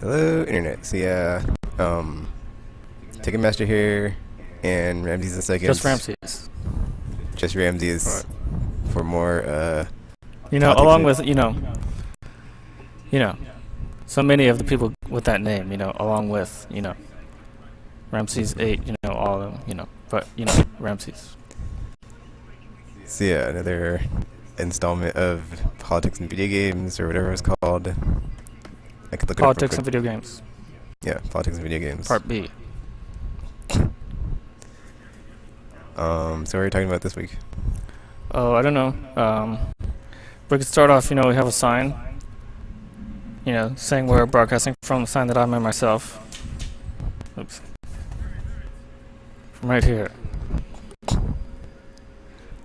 Hello, internet. So yeah, Ticketmaster here, and Ramses in Just seconds. Ramses. Just All right. Ramses for more politics. Along with you know, so many of the people with that name, along with Ramses 8, all of them, but Ramses. So yeah, another installment of politics and video games or whatever it's called. I could look it up real Politics quick. and video games, Yeah, politics and video games. Part B. So what are we talking about this week? Oh, I don't know. We could start off. We have a sign. Saying where we're broadcasting from. A sign that I made myself. Oops. From right here.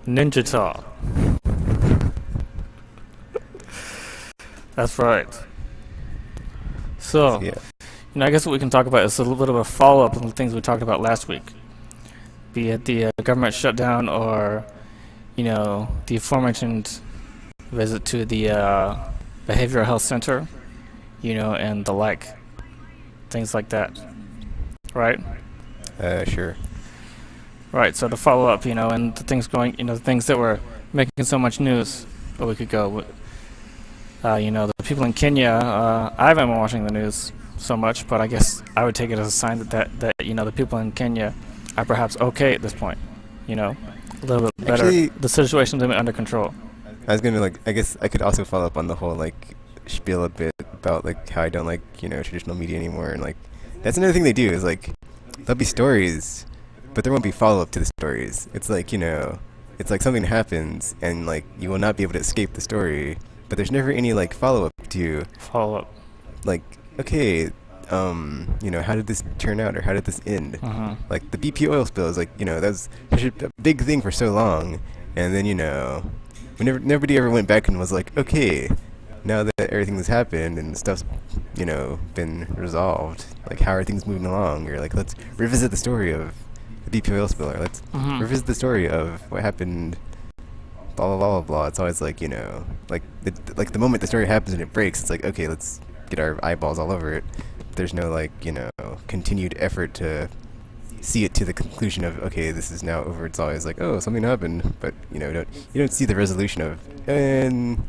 Ninja Talk. That's right. So, Yeah. I guess what we can talk about is a little bit of a follow-up on the things we talked about last week. Be it the government shutdown or, the aforementioned visit to the behavioral health center, and the like. Things like that. Right? Sure. Right, so to follow up, and the things going, the things that were making so much news a week ago. The people in Kenya, I haven't been watching the news so much, but I guess I would take it as a sign that the people in Kenya are perhaps okay at this point. A little bit better. Actually, The situation's under control. I was gonna I guess I could also follow up on the whole spiel a bit about how I don't like traditional media anymore, and that's another thing they do is there'll be stories, but there won't be follow up to the stories. It's it's like something happens and you will not be able to escape the story, but there's never any follow up to Follow up. okay, how did this turn out or how did this end? Uh-huh. The BP oil spill is that was such a big thing for so long, and then nobody ever went back and was okay, now that everything's happened and stuff's been resolved, how are things moving along, or let's revisit the story of the BP oil spill, or let's revisit the story of what happened, blah blah blah blah blah. It's always the moment the story happens and it breaks, it's okay, let's get our eyeballs all over it. There's no continued effort to see it to the conclusion of okay, this is now over. It's always oh, something happened, but you don't see the resolution of and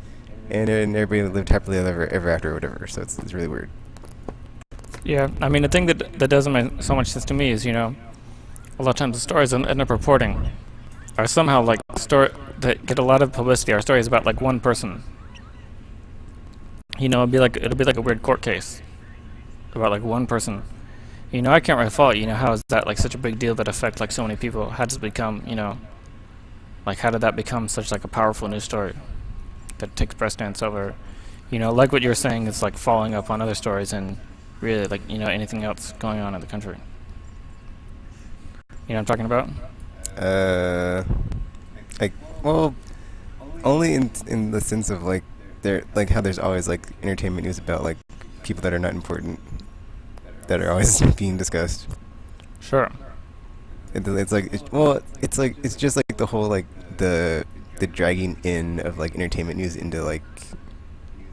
everybody lived happily ever after or whatever. So it's really weird. Yeah, I mean, the thing that doesn't make so much sense to me is, a lot of times the stories I end up reporting are somehow story that get a lot of publicity. Our story is about one person. It'll be like a weird court case about one person. I can't really follow it. How is that such a big deal that affects so many people? How does it become, how did that become such a powerful news story that takes precedence over, what you're saying is following up on other stories and really anything else going on in the country. You know what I'm talking about? Well, only in the sense of there how there's always entertainment news about people that are not important that are always being discussed. Sure. It's just the whole the dragging in of entertainment news into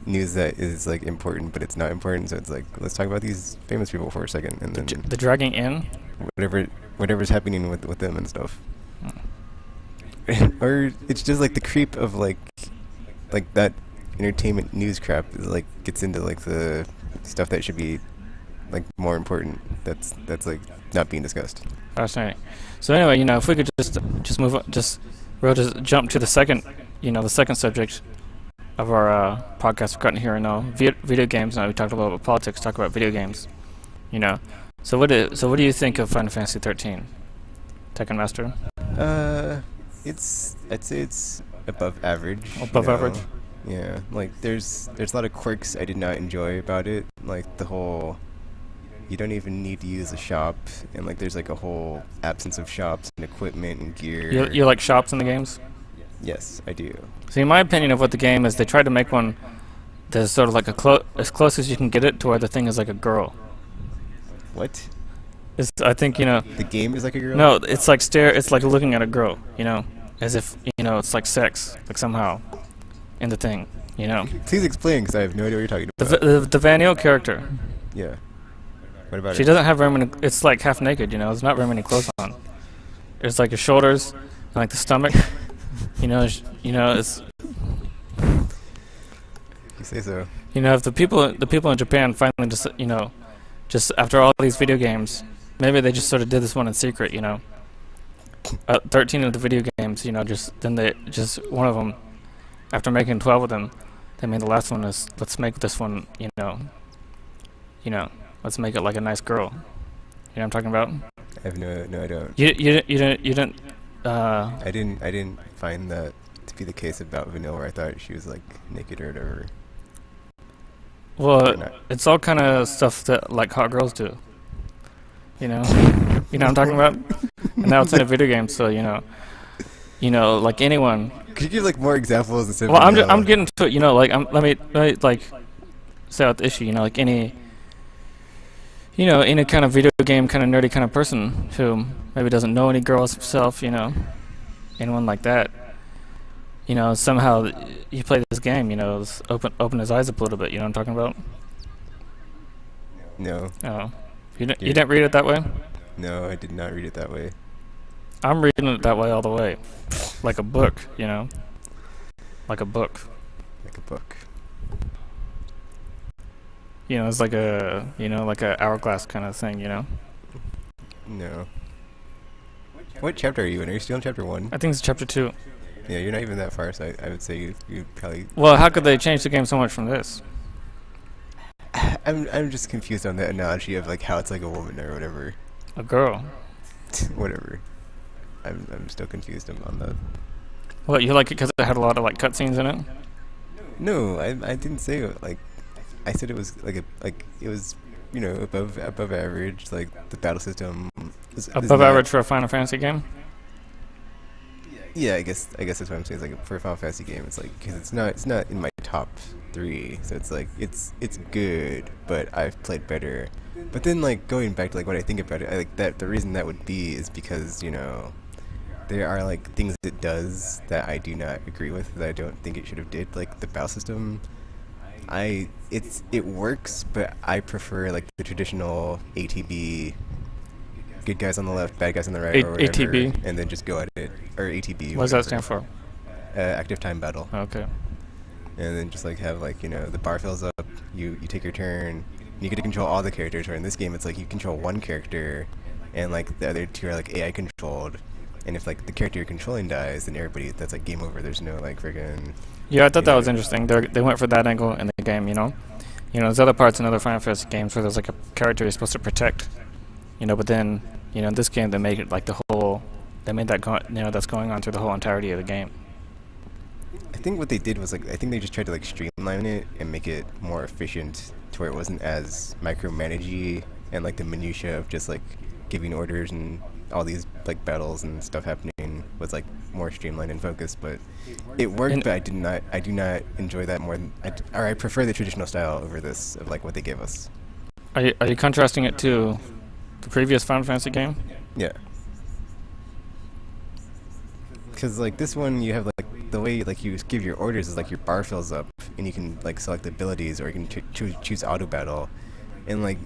news that is important but it's not important. So it's let's talk about these famous people for a second, and then The dragging in? whatever's happening with them and stuff. Or it's just the creep of that entertainment news crap is gets into the stuff that should be more important, that's not being discussed. Fascinating. So anyway, if we could just move on, we'll just jump to the second subject of our podcast we've gotten here now, video games. Now we talked a little about politics, talk about video games. So what do you think of Final Fantasy 13, Tekken Master? I'd say it's above average. Above average? Yeah, there's a lot of quirks I did not enjoy about it, the whole you don't even need to use a shop, and there's a whole absence of shops and equipment and gear. You like shops in the games? Yes, I do. See, in my opinion of what the game is, they tried to make one that's sort of as close as you can get it to where the thing is like a girl. What? I think The game is like a girl? No, it's it's like looking at a girl, as if it's sex, somehow, in the thing, Please explain, because I have no idea what you're talking about. The Vanille character Yeah. What about She her? doesn't have very many. It's like half naked. There's not very many clothes on. It's like her shoulders and like the stomach. It's You say so. if the people in Japan finally just after all these video games, maybe they just sort of did this one in secret. 13 of the video games. Just then they just one of them. After making 12 of them, they made the last one is let's make this one. Let's make it like a nice girl. You know what I'm talking about? I have no, I don't. You didn't. I didn't find that to be the case about Vanilla. Where I thought she was like naked or whatever. Or Well, not. it's all kind of stuff that like hot girls do. You know, you know what I'm talking about. And now it's in a video game, so like anyone. Could you give like more examples instead of Well, I'm vanilla? getting to it. Like let me like say out the issue. Like any kind of video game kind of nerdy kind of person who maybe doesn't know any girls himself. Anyone like that. Somehow you play this game. Let's open his eyes up a little bit. You know what I'm talking about? No, Oh, you didn't read it that way? no, I did not read it that way. I'm reading it that way all the way, like a book. Like a book. Like a book. It's like a hourglass kind of thing. No. What chapter are you in? Are you still in chapter 1? I think it's chapter 2. Yeah, you're not even that far, so I would say you probably. Well, how could they change the game so much from this? I'm just confused on that analogy of like how it's like a woman or whatever. A girl. Whatever. I'm still confused on that. What, you like it because it had a lot of like cutscenes in it? No, I didn't say it, like I said it was it was above average, like the battle system is Above not- average for a Final Fantasy game? Yeah, I guess that's what I'm saying. It's like for a Final Fantasy game, it's like because it's not in my top 3, so it's like it's good, but I've played better. But then like going back to like what I think about it, I like that the reason that would be is because there are like things it does that I do not agree with, that I don't think it should have did, like the battle system. It works, but I prefer like the traditional ATB, good guys on the left, bad guys on the right, or whatever, ATB? and then just go at it, or ATB. What does that whatever. stand for? Active time battle. Okay. And then just like have like the bar fills up, you take your turn, you get to control all the characters. Or in this game, it's like you control one character, and like the other 2 are like AI controlled. And if like the character you're controlling dies, then everybody, that's like game over. There's no like friggin'. Yeah, I thought that was interesting. They went for that angle in the game. There's other parts in other Final Fantasy games where there's like a character you're supposed to protect. But then in this game they made it like they made that that's going on through the whole entirety of the game. I think what they did was like I think they just tried to like streamline it and make it more efficient to where it wasn't as micromanagey, and like the minutia of just like giving orders and all these like battles and stuff happening was like more streamlined and focused. But it worked, but I do not enjoy that more than I prefer the traditional style over this of like what they gave us. Are you contrasting it to the previous Final Fantasy game? Yeah. Because like this one, you have like the way like you give your orders is like your bar fills up, and you can like select abilities, or you can choose auto battle, and like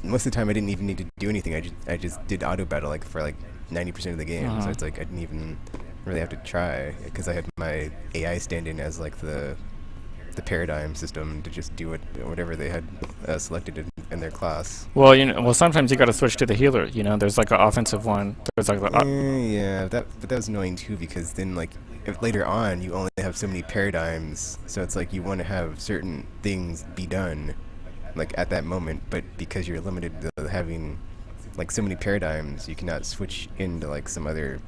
most of the time I didn't even need to do anything. I just did auto battle like for like 90% of the game. So it's like I didn't even really have to try, because I had my AI stand in as like the paradigm system to just do whatever they had selected in their class. Well, sometimes you got to switch to the healer. There's like an offensive one. There's like Yeah, but that was annoying too, because then like if later on you only have so many paradigms, so it's like you want to have certain things be done like at that moment, but because you're limited to having like so many paradigms, you cannot switch into like some other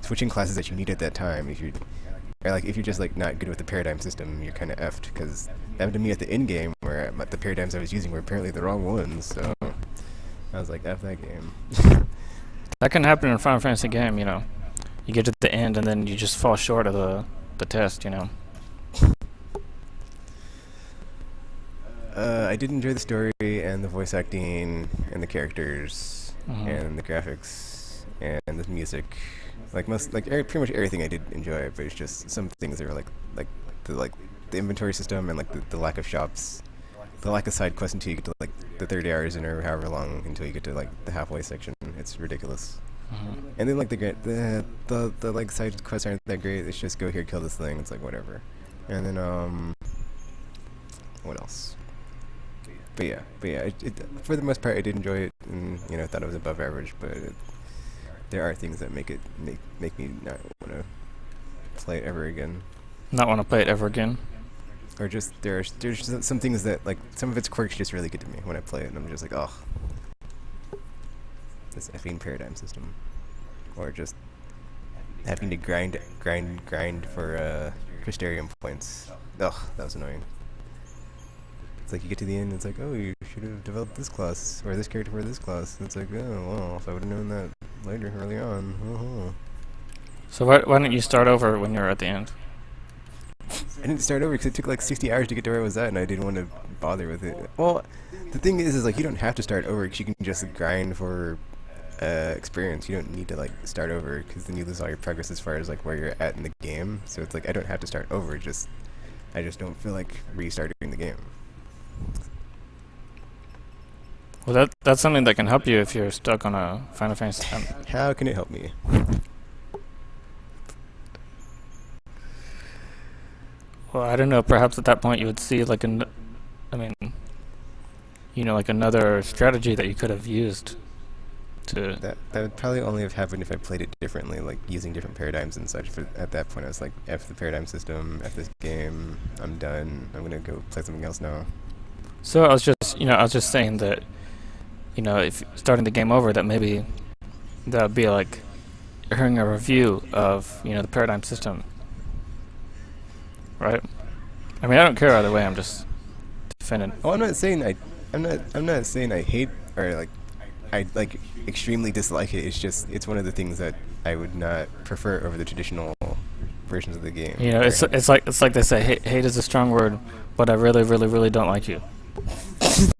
switching classes that you need at that time. If you're just like not good with the paradigm system, you're kind of effed, because that happened to me at the end game where the paradigms I was using were apparently the wrong ones. So I was like, F that game. that can happen in a Final Fantasy game. You get to the end and then you just fall short of the test. I did enjoy the story and the voice acting and the characters and the graphics and the music. Pretty much everything I did enjoy, but it's just some things that were like the inventory system and like the lack of shops, the lack of side quests until you get to like the 30 hours in or however long until you get to like the halfway section. It's ridiculous. And then like the like side quests aren't that great. It's just go here, kill this thing. It's like whatever. And then what else? But yeah, for the most part, I did enjoy it, and thought it was above average. But there are things that make me not want to play it ever again. Not want to play it ever again. Or just there's some things that like some of its quirks just really get to me when I play it, and I'm just like, oh, this effing paradigm system, or just having to grind for Crystarium points. Ugh, that was annoying. It's like you get to the end, it's like, oh, you should have developed this class or this character for this class. And it's like, oh well, if I would have known that later, early on. So why didn't you start over when you were at the end? I didn't start over because it took like 60 hours to get to where I was at, and I didn't want to bother with it. Well, the thing is like you don't have to start over because you can just grind for experience. You don't need to like start over because then you lose all your progress as far as like where you're at in the game. So it's like I don't have to start over. I just don't feel like restarting the game. Well, that's something that can help you if you're stuck on a Final Fantasy. How can it help me? Well, I don't know. Perhaps at that point you would see like like another strategy that you could have used to. That would probably only have happened if I played it differently, like using different paradigms and such. But at that point, I was like, F the paradigm system, F this game. I'm done. I'm gonna go play something else now. So I was just saying that, if starting the game over, that maybe that would be like hearing a review of the paradigm system. Right. I mean, I don't care either way. I'm just defending. Oh, I'm not saying I hate or like I like extremely dislike it. It's one of the things that I would not prefer over the traditional versions of the game. It's like they say, hate is a strong word, but I really, really, really don't like you. Is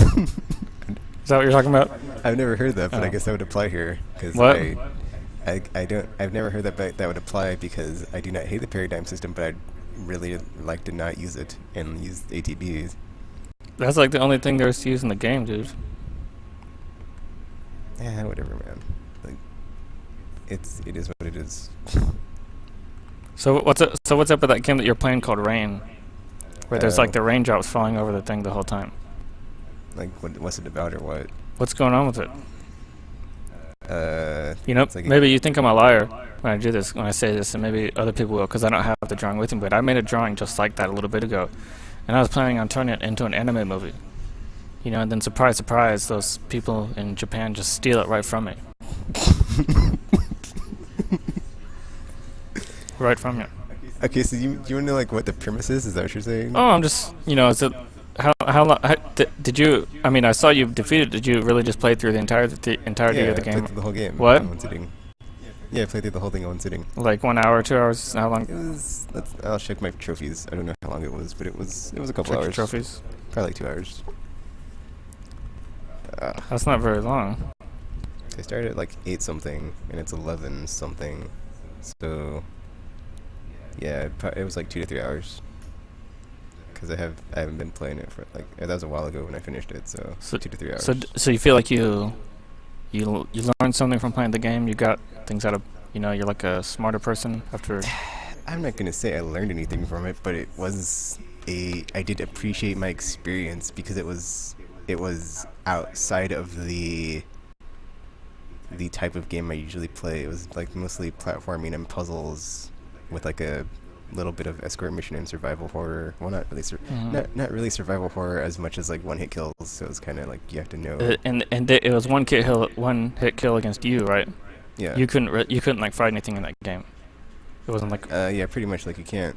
that what you're talking about? I've never heard that, but I guess that would apply here because I've never heard that would apply because I do not hate the paradigm system, but I'd really like to not use it and use ATBs. That's like the only thing there's to use in the game, dude. Yeah, whatever, man. Like, it is what it is. So what's up with that game that you're playing called Rain, where there's like the raindrops falling over the thing the whole time? Like, what's it about or what? What's going on with it? Like maybe you think I'm a liar when I say this, and maybe other people will, because I don't have the drawing with me, but I made a drawing just like that a little bit ago, and I was planning on turning it into an anime movie. And then surprise, surprise, those people in Japan just steal it right from me. Right from you. Okay, so you want to know like what the premise is? Is that what you're saying? Oh, I'm just, is it... How long did you? I mean, I saw you defeated. Did you really just play through the entirety of the game? Yeah, I played through the whole game. What? In one sitting. Yeah, I played through the whole thing in one sitting. Like 1 hour, 2 hours? How long? It was. I'll check my trophies. I don't know how long it was, but it was a couple hours. Trophies. Probably like 2 hours. That's not very long. I started at like 8 something, and it's 11 something. So yeah, it was like 2 to 3 hours. Because I haven't been playing it for like that was a while ago when I finished it, so 2 to 3 hours. So you feel like you learned something from playing the game. You got things out of you're like a smarter person after. I'm not gonna say I learned anything from it, but I did appreciate my experience because it was outside of the type of game I usually play. It was like mostly platforming and puzzles with like a little bit of escort mission and survival horror. Well, not really not really survival horror as much as like one hit kills. So it's kind of like you have to know. And it was one hit kill against you, right? Yeah. You couldn't like fight anything in that game. It wasn't like. Yeah, pretty much like you can't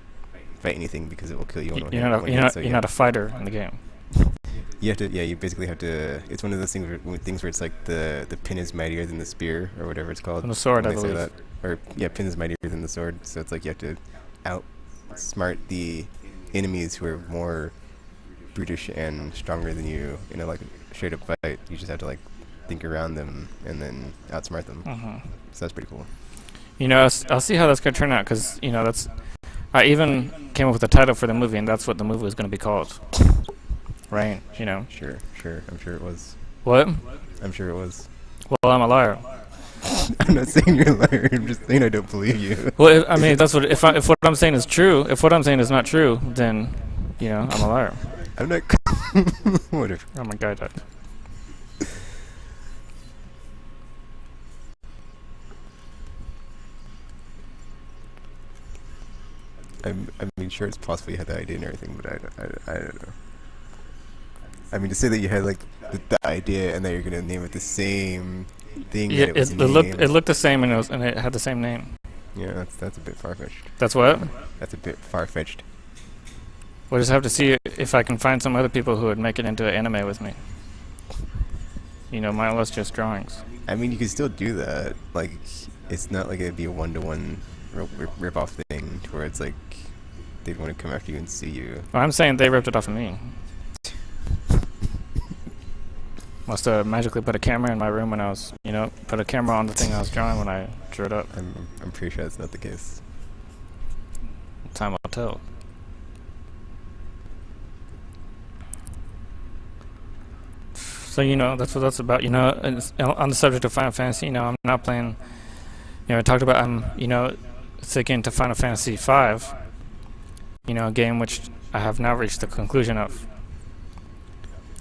fight anything because it will kill you. You're not a fighter in the game. You have to. Yeah, you basically have to. It's one of those things where it's like the pin is mightier than the spear or whatever it's called. And the sword, I believe. Or yeah, pin is mightier than the sword. So it's like you have to outsmart the enemies who are more brutish and stronger than you in a like straight up fight. You just have to like think around them and then outsmart them. So that's pretty cool. I'll see how that's gonna turn out because I even came up with a title for the movie, and that's what the movie was gonna be called. rain. You know. Sure, sure. I'm sure it was. What? I'm sure it was. Well, I'm a liar. I'm not saying you're a liar. I'm just saying I don't believe you. Well, I mean, that's what. If what I'm saying is true, if what I'm saying is not true, then, you know, I'm a liar. I'm not. Whatever. Oh my god. I mean, sure, it's possible you had the idea and everything, but I don't know. I mean, to say that you had like the idea and that you're gonna name it the same thing Yeah, that it was it named. looked the same, and it had the same name. Yeah, that's a bit far fetched. That's what. That's a bit far fetched. We'll just have to see if I can find some other people who would make it into an anime with me. You know, mine was just drawings. I mean, you could still do that. Like, it's not like it'd be a one-to-one rip-off thing where it's like they'd want to come after you and see you. Well, I'm saying they ripped it off of me. Must have magically put a camera in my room when I was, you know, put a camera on the thing I was drawing when I drew it up. I'm pretty sure that's not the case. Time will tell. So, you know, that's what that's about. You know, and on the subject of Final Fantasy, you know, I'm not playing. You know, I talked about I'm, you know, sticking to Final Fantasy V. You know, a game which I have now reached the conclusion of.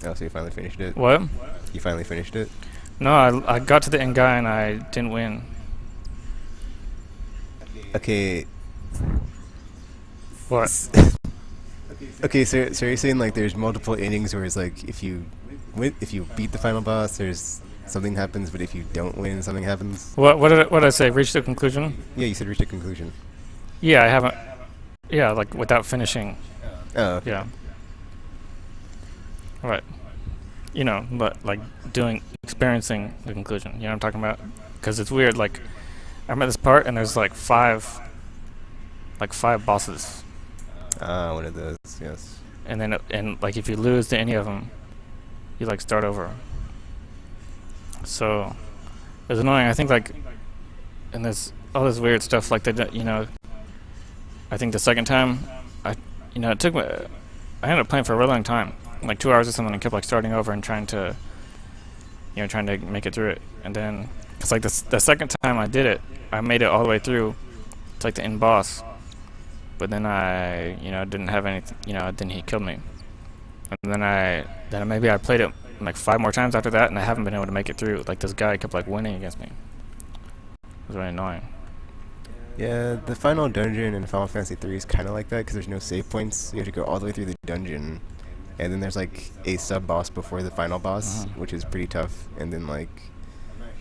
Oh, so you finally finished it? What? You finally finished it? No, I got to the end guy and I didn't win. Okay. What? Okay, so you're saying like there's multiple endings where it's like if you beat the final boss, there's something happens, but if you don't win, something happens. What did I say? Reach the conclusion? Yeah, you said reach a conclusion. Yeah, I haven't. Yeah, like without finishing. Oh, okay. Yeah. Right. You know, but like experiencing the conclusion. You know what I'm talking about? Because it's weird. Like, I'm at this part and there's like five bosses. Ah, one of those. Yes. And then and like if you lose to any of them, you like start over. So it's annoying. I think like, and there's all this weird stuff like that. You know, I think the second time, it took me. I ended up playing for a really long time, like 2 hours or something, and kept like starting over and trying to make it through it. And then it's like the second time I did it, I made it all the way through to like the end boss. But then I, didn't have anything. Then he killed me. And then maybe I played it like 5 more times after that, and I haven't been able to make it through. Like this guy kept like winning against me. It was really annoying. Yeah, the final dungeon in Final Fantasy 3 is kind of like that because there's no save points. You have to go all the way through the dungeon, and then there's like a sub boss before the final boss, which is pretty tough. And then like,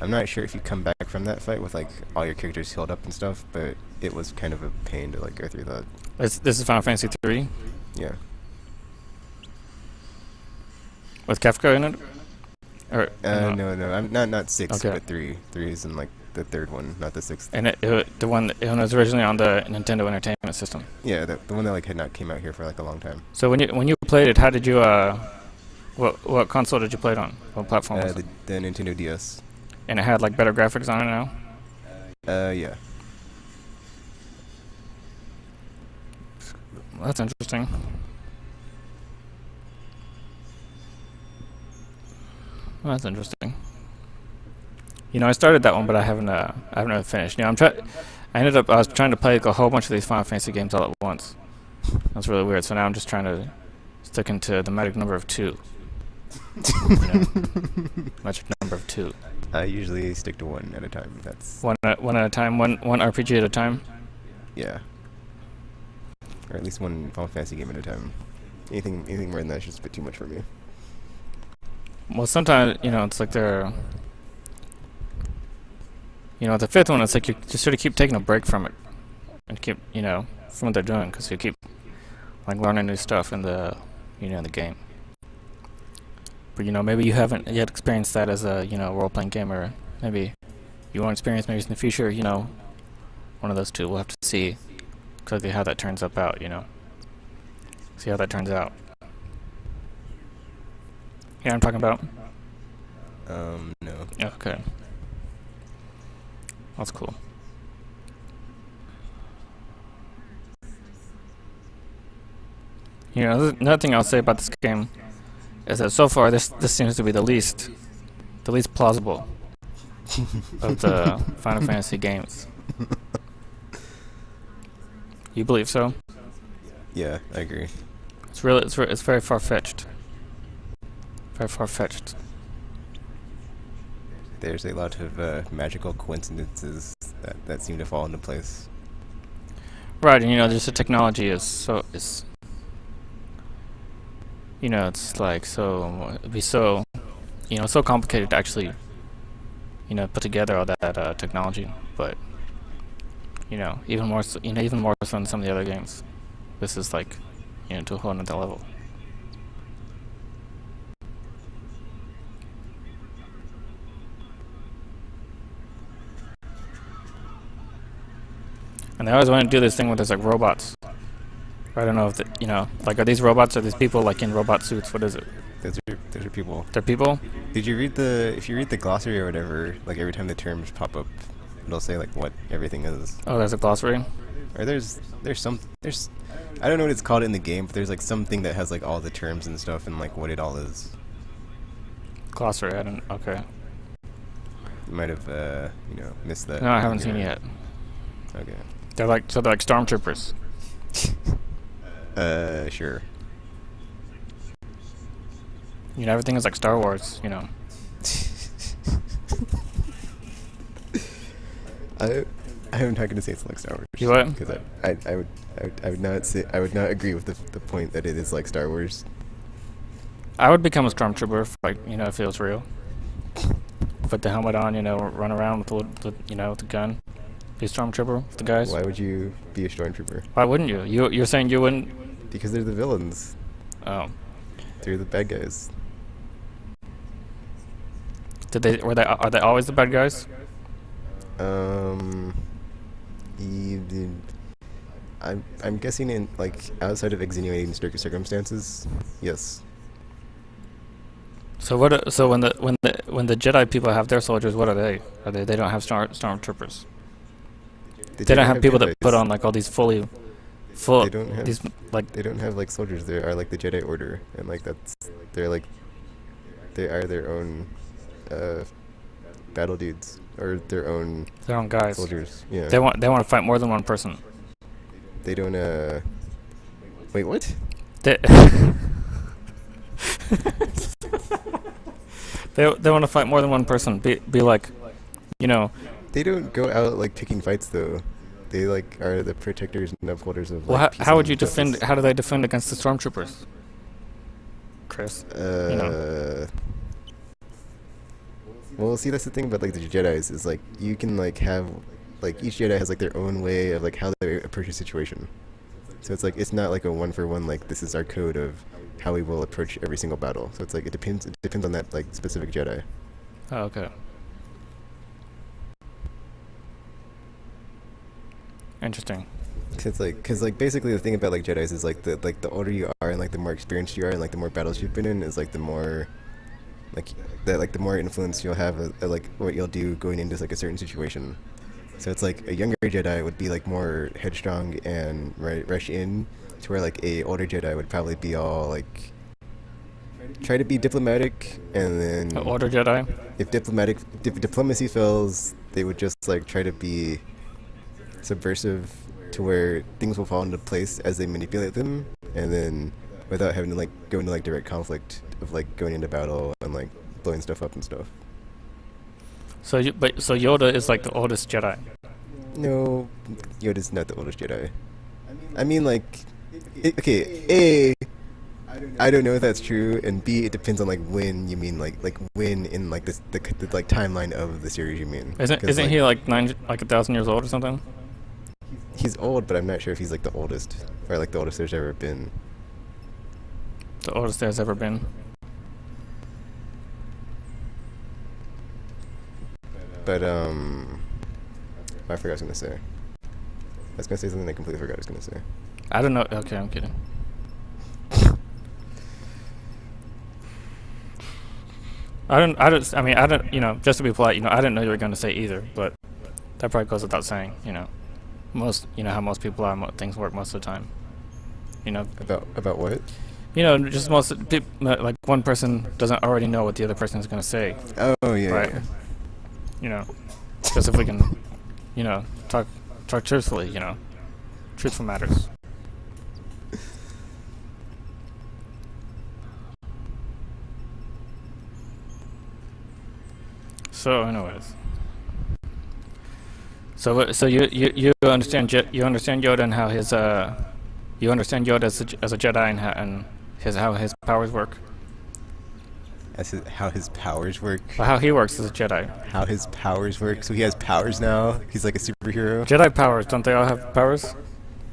I'm not sure if you come back from that fight with like all your characters healed up and stuff, but it was kind of a pain to like go through that. This is Final Fantasy 3 Yeah. with Kefka in it. Or No, I'm not 6, Okay. but 3. 3 is in like the third one, not the 6th. And the one that it was originally on the Nintendo Entertainment System. Yeah, the one that like had not came out here for like a long time. So when you played it, how did you what console did you play it on? What platform was it? The Nintendo DS. And it had like better graphics on it now? Yeah. Well, that's interesting. Well, that's interesting. I started that one, but I haven't really finished. I was trying to play like a whole bunch of these Final Fantasy games all at once. That's really weird. So now I'm just trying to stick into the magic number of 2. Magic number of 2. I usually stick to 1 at a time. That's One at a time. One RPG at a time. yeah. Or at least one Final Fantasy game at a time. Anything more than that's just a bit too much for me. Well, sometimes it's like they're. The 5th one, it's like you just sort of keep taking a break from it, and keep from what they're doing, because you keep like learning new stuff in the the game. But maybe you haven't yet experienced that as a role-playing game, or maybe you won't experience maybe in the future. One of those two. We'll have to see exactly how that turns out. See how that turns out. Yeah, I'm talking about. No. Okay. That's cool. There's another thing I'll say about this game is that so far this seems to be the least plausible of the Final Fantasy games. You believe so? Yeah, I agree. It's very far fetched. Very far fetched. There's a lot of magical coincidences that seem to fall into place. Right, and just the technology is it's like it'd be so complicated to actually put together all that technology, but even more so, even more so than some of the other games. This is like to a whole nother level. And they always want to do this thing with this like robots. I don't know if like, are these robots or these people like in robot suits? What is it? Those are people. They're people? If you read the glossary or whatever, like every time the terms pop up, it'll say like what everything is. Oh, there's a glossary? Or there's I don't know what it's called in the game, but there's like something that has like all the terms and stuff and like what it all is. Glossary, okay. You might have missed that. No, I haven't seen it yet. Okay. They're like stormtroopers. Sure. Everything is like Star Wars, I'm not gonna say it's like Star Wars. You what? Because I would not say, I would not agree with the point that it is like Star Wars. I would become a stormtrooper if it was real. Put the helmet on, run around with the gun. Be a stormtrooper with the guys. Why would you be a stormtrooper? Why wouldn't you? You're saying you wouldn't? Because they're the villains. Oh. They're the bad guys. Are they always the bad guys? I'm guessing in like outside of extenuating circumstances, yes. So what? So when the Jedi people have their soldiers, what are they? They don't have stormtroopers. They don't have people that put on like all these full. They don't have these like. They don't have like soldiers. They are like the Jedi Order, and like they are their own battle dudes or their own guys. Soldiers. Yeah. They want to fight more than one person. They don't. Wait, what? They they want to fight more than one person. Be like, They don't go out like picking fights though. They like are the protectors and upholders of. Well, like, how would you defend? How do they defend against the stormtroopers, Chris? Well, see, that's the thing about like the Jedi's is like you can like have like each Jedi has like their own way of like how they approach a situation. So it's like it's not like a one for one like this is our code of how we will approach every single battle. So it's like it depends on that like specific Jedi. Oh, okay. Interesting. Cause basically the thing about like Jedi's is like the older you are and like the more experienced you are and like the more battles you've been in is like the more the more influence you'll have like what you'll do going into like a certain situation. So it's like a younger Jedi would be like more headstrong and rush in, to where like a older Jedi would probably be all like try to be diplomatic, and then An older Jedi. if diplomacy fails, they would just like try to be subversive to where things will fall into place as they manipulate them, and then without having to like go into like direct conflict of like going into battle and like blowing stuff up and stuff. So Yoda is like the oldest Jedi. No, Yoda's not the oldest Jedi. I mean, like, okay, A, I don't know if that's true, and B, it depends on like when you mean like when in like the like timeline of the series you mean. Isn't like, he like 1,000 years old or something? He's old, but I'm not sure if he's like the oldest or like the oldest there's ever been. The oldest there's ever been. But I forgot what I was gonna say. I was gonna say something I completely forgot what I was gonna say. I don't know. Okay, I'm kidding. I don't. Just to be polite, I didn't know you were going to say either, but that probably goes without saying. How most people are. Things work most of the time. About what? just most people, like one person doesn't already know what the other person is going to say, Oh yeah, right? yeah. You know, just if we can, talk truthfully, truthful matters. So, anyways, so you understand you understand Yoda and how his you understand Yoda as a Jedi and how his powers work, How his powers work. or how he works as a Jedi. How his powers work. So he has powers now. He's like a superhero. Jedi powers, don't they all have powers?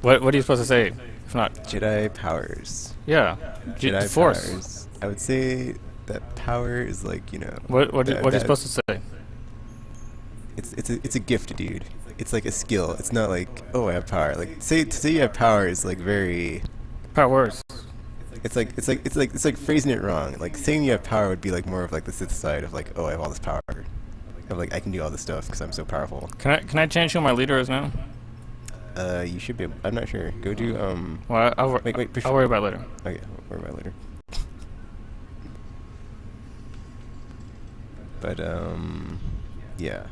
What are you supposed to say? If not, Jedi powers. yeah, Jedi Force. powers. I would say that power is like What that, are you that supposed to say? it's a gift, dude. It's like a skill. It's not like, oh, I have power. Like to say you have power is like very. Powers. It's like phrasing it wrong. Like saying you have power would be like more of like the Sith side of like, oh, I have all this power. Of like I can do all this stuff because I'm so powerful. Can I change who my leader is now? You should be. I'm not sure. Go do Well, Wait. I'll worry about it later. Okay, I'll worry about it later. But yeah,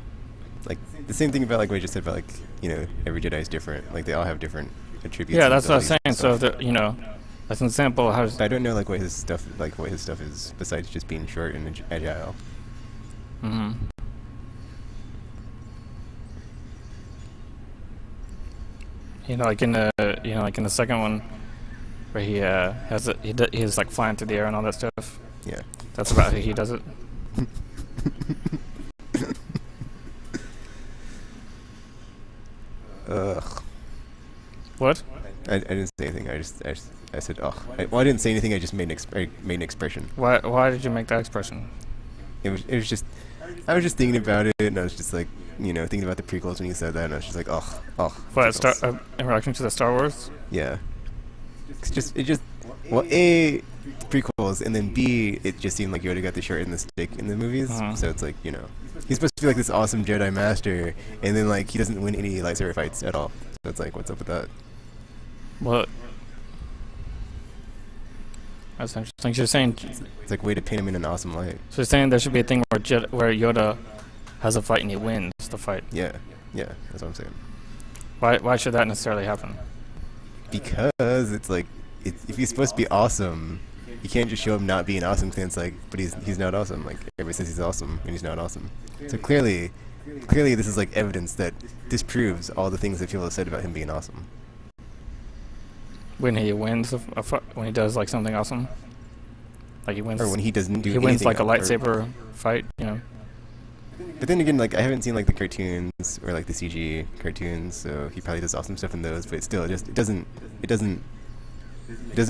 like the same thing about like what I just said about like every Jedi is different. Like they all have different attributes. Yeah, and that's what I was abilities saying. and So stuff. that's an example of how. I don't know like what his stuff is besides just being short and agile. Mm-hmm. Like in the second one, where he he's like flying through the air and all that stuff. Yeah. That's about how he does it. Ugh. What? I didn't say anything. I said ugh. I didn't say anything. I just made made an expression. Why did you make that expression? It was just I was just thinking about it, and I was just like thinking about the prequels when you said that, and I was just like ugh. What prequels. in relation to the Star Wars? Yeah. It just well, A, prequels, and then B, it just seemed like Yoda got the short and the stick in the movies. Uh-huh. So it's like he's supposed to be like this awesome Jedi master, and then like he doesn't win any lightsaber fights at all. So it's like, what's up with that? Well, that's interesting. So you're saying It's like way to paint him in an awesome light. So you're saying there should be a thing where Yoda has a fight and he wins the fight. Yeah, that's what I'm saying. Why should that necessarily happen? Because it's like if he's supposed to be awesome, you can't just show him not being awesome. Cause it's like, but he's not awesome. Like everybody says he's awesome, and he's not awesome. So clearly, this is like evidence that disproves all the things that people have said about him being awesome. When he wins when he does like something awesome, like he wins, Or when he doesn't do he wins anything like a else, lightsaber fight. But then again, like I haven't seen like the cartoons or like the CG cartoons, so he probably does awesome stuff in those. But still, it doesn't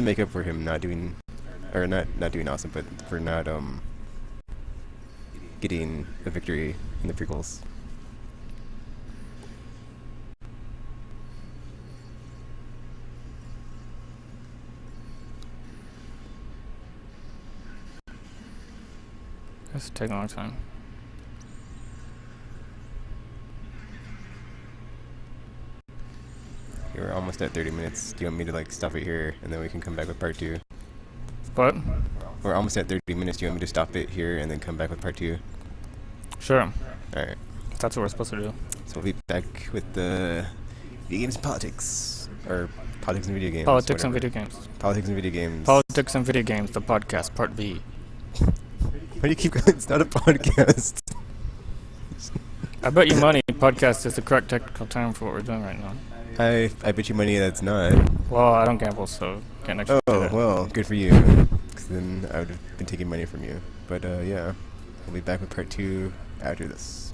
make up for him not doing awesome, but for not getting a victory in the prequels. This take a long time. We're almost at 30 minutes. Do you want me to like stop it here and then we can come back with part 2? What? We're almost at 30 minutes. Do you want me to stop it here and then come back with part 2? Sure. Alright. That's what we're supposed to do. So we'll be back with the video games and politics. Or politics and video games. Politics and whatever. video games. Politics and video games. Politics and video games. The podcast, part B. Why do you keep going? It's not a podcast. I bet you money podcast is the correct technical term for what we're doing right now. I bet you money that's not. Well, I don't gamble, so can't actually do Oh, that. well, good for you. 'Cause then I would have been taking money from you. But yeah, we'll be back with part 2 after this.